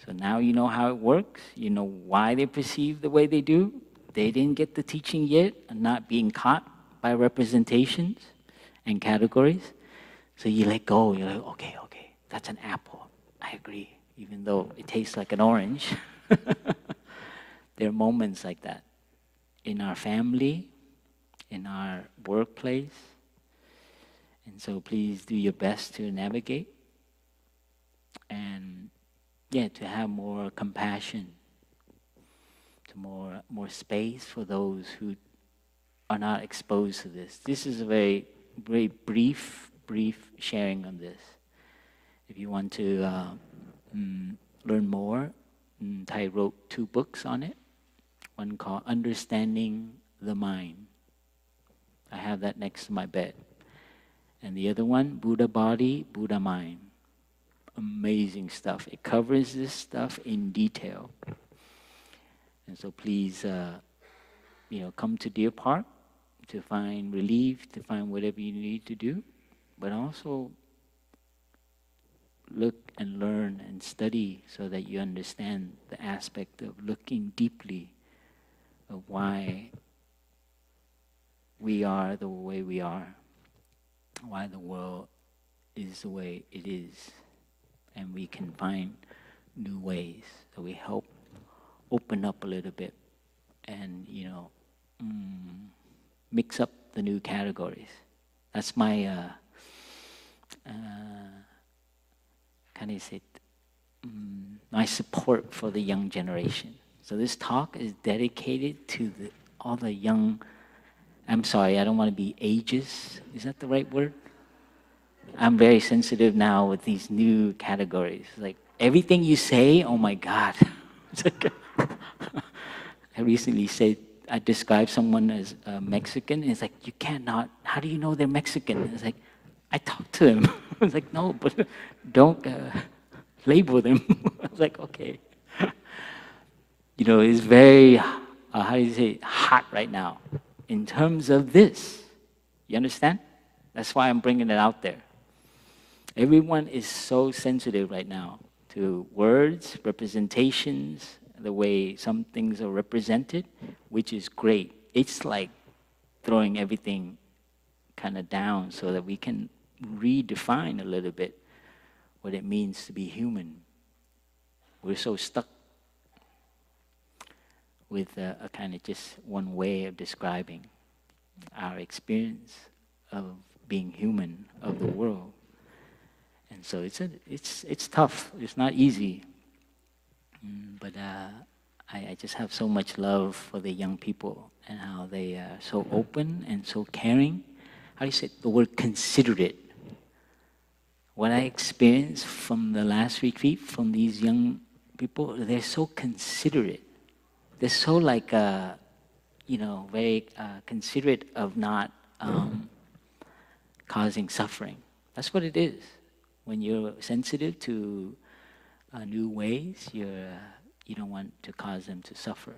So now you know how it works. You know why they perceive the way they do. They didn't get the teaching yet, and not being caught by representations. and categories. So you let go, you're like, okay, that's an apple. I agree, even though it tastes like an orange. There are moments like that in our family, in our workplace. And so please do your best to navigate and to have more compassion, to more space for those who are not exposed to this. This is a very, very brief sharing on this. If you want to learn more, Thay wrote 2 books on it. One called Understanding the Mind. I have that next to my bed. And the other one, Buddha Body, Buddha Mind. Amazing stuff. It covers this stuff in detail. And so please, come to Deer Park to find relief, to find whatever you need to do, but also look and learn and study so that you understand the aspect of looking deeply of why we are the way we are, why the world is the way it is, and we can find new ways. So we help open up a little bit and, mix up the new categories. That's my, my support for the young generation. So this talk is dedicated to all the young, I'm sorry, I don't want to be ageist. Is that the right word? I'm very sensitive now with these new categories. Like everything you say, oh my God. It's like, I recently said, I described someone as Mexican. And it's like, you cannot, how do you know they're Mexican? And it's like, I talked to him. I was like, no, but don't label them. I was like, okay. It's very, how do you say, hot right now in terms of this. You understand? That's why I'm bringing it out there. Everyone is so sensitive right now to words, representations, the way some things are represented, which is great. It's like throwing everything kind of down so that we can redefine a little bit what it means to be human. We're so stuck with a kind of just one way of describing our experience of being human, of the world. And so it's tough. It's not easy. But I just have so much love for the young people and how they are so open and so caring. How do you say the word considerate? What I experienced from the last retreat from these young people, they're so considerate. They're so like, very considerate of not causing suffering. That's what it is. When you're sensitive to new ways, you don't want to cause them to suffer.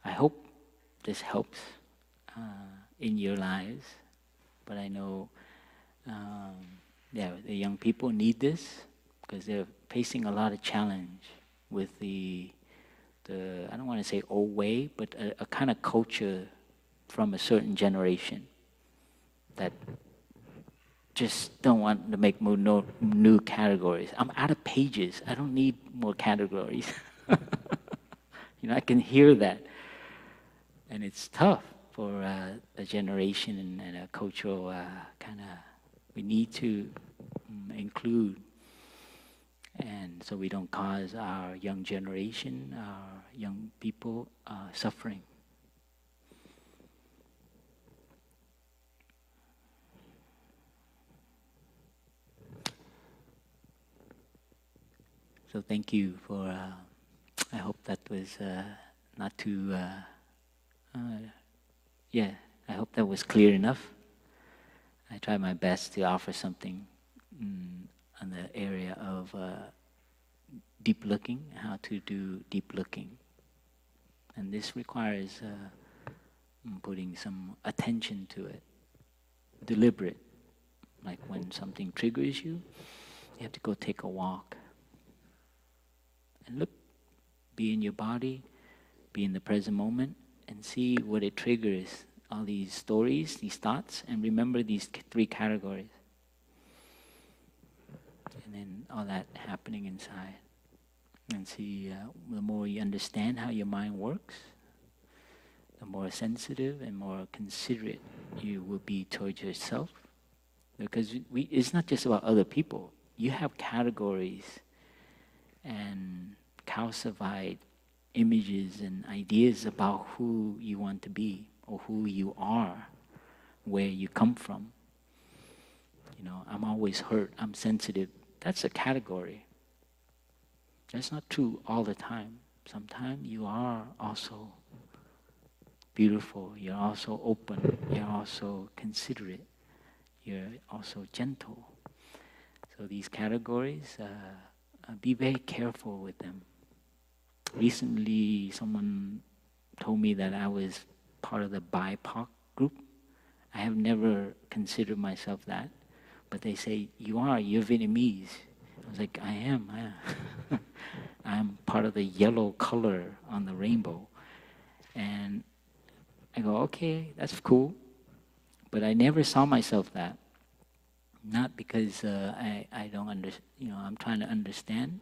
I hope this helps in your lives, but I know the young people need this because they're facing a lot of challenge with the I don't want to say old way, but a kind of culture from a certain generation that just don't want to make more new categories. I'm out of pages. I don't need more categories. I can hear that. And it's tough for a generation and a cultural kind of, we need to include. And so we don't cause our young generation, our young people suffering. So thank you for, I hope that was not too, I hope that was clear enough. I try my best to offer something on the area of deep looking, how to do deep looking. And this requires putting some attention to it, deliberate. Like when something triggers you, you have to go take a walk. And look, be in your body, be in the present moment, and see what it triggers all these stories, these thoughts, and remember these three categories. And then all that happening inside. And see, the more you understand how your mind works, the more sensitive and more considerate you will be towards yourself. Because it's not just about other people. You have categories and calcified images and ideas about who you want to be or who you are, where you come from. You know, I'm always hurt, I'm sensitive. That's a category. That's not true all the time. Sometimes you are also beautiful, you're also open, you're also considerate, you're also gentle. So these categories, be very careful with them. Recently, someone told me that I was part of the BIPOC group. I have never considered myself that, but they say, you're Vietnamese. I was like, I am. I'm part of the yellow color on the rainbow. And I go, okay, that's cool. But I never saw myself that. Not because I don't understand, I'm trying to understand,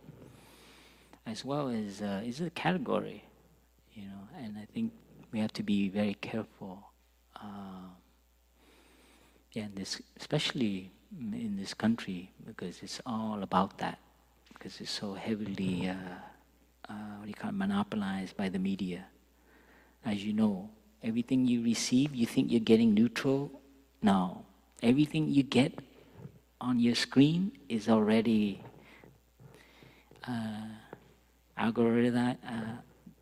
as well as it's a category, and I think we have to be very careful. Especially in this country, because it's all about that, because it's so heavily, monopolized by the media. As you know, everything you receive, you think you're getting neutral. No, everything you get on your screen is already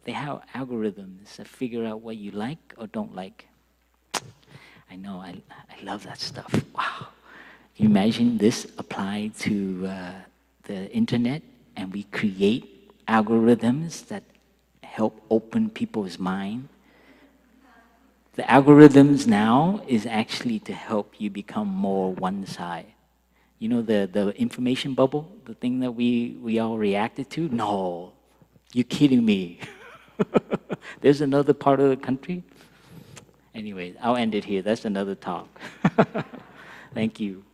they have algorithms that figure out what you like or don't like. I know, I love that stuff. Wow. Can you imagine this applied to the internet, and we create algorithms that help open people's mind? The algorithms now is actually to help you become more one side. You know, the information bubble, the thing that we all reacted to? No, you're kidding me. There's another part of the country? Anyway, I'll end it here. That's another talk. Thank you.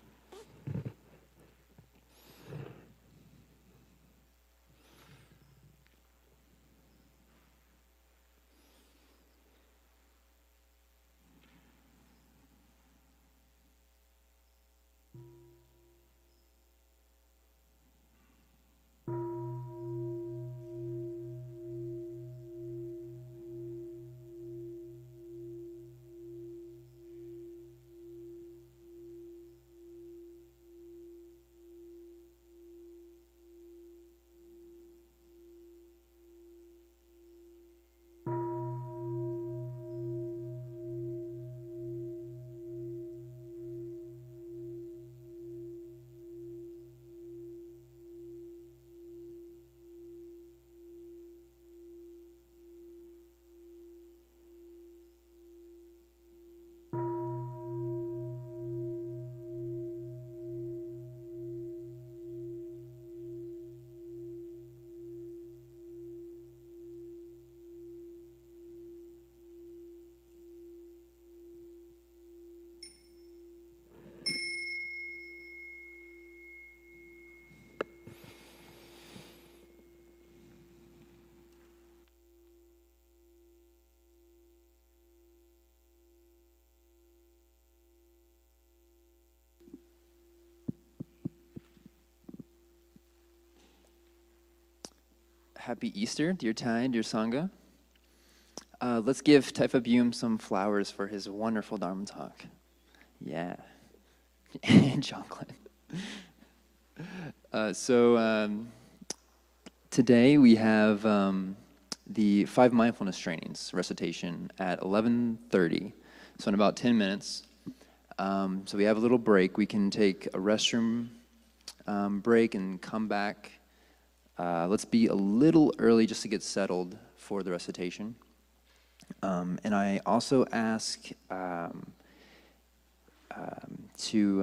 Happy Easter, dear Thay, dear Sangha. Let's give Thay Phap Dung some flowers for his wonderful Dharma talk. Yeah. And chocolate. Today we have the 5 mindfulness trainings recitation at 11:30. So in about 10 minutes. So we have a little break. We can take a restroom break and come back. Let's be a little early just to get settled for the recitation. And I also ask to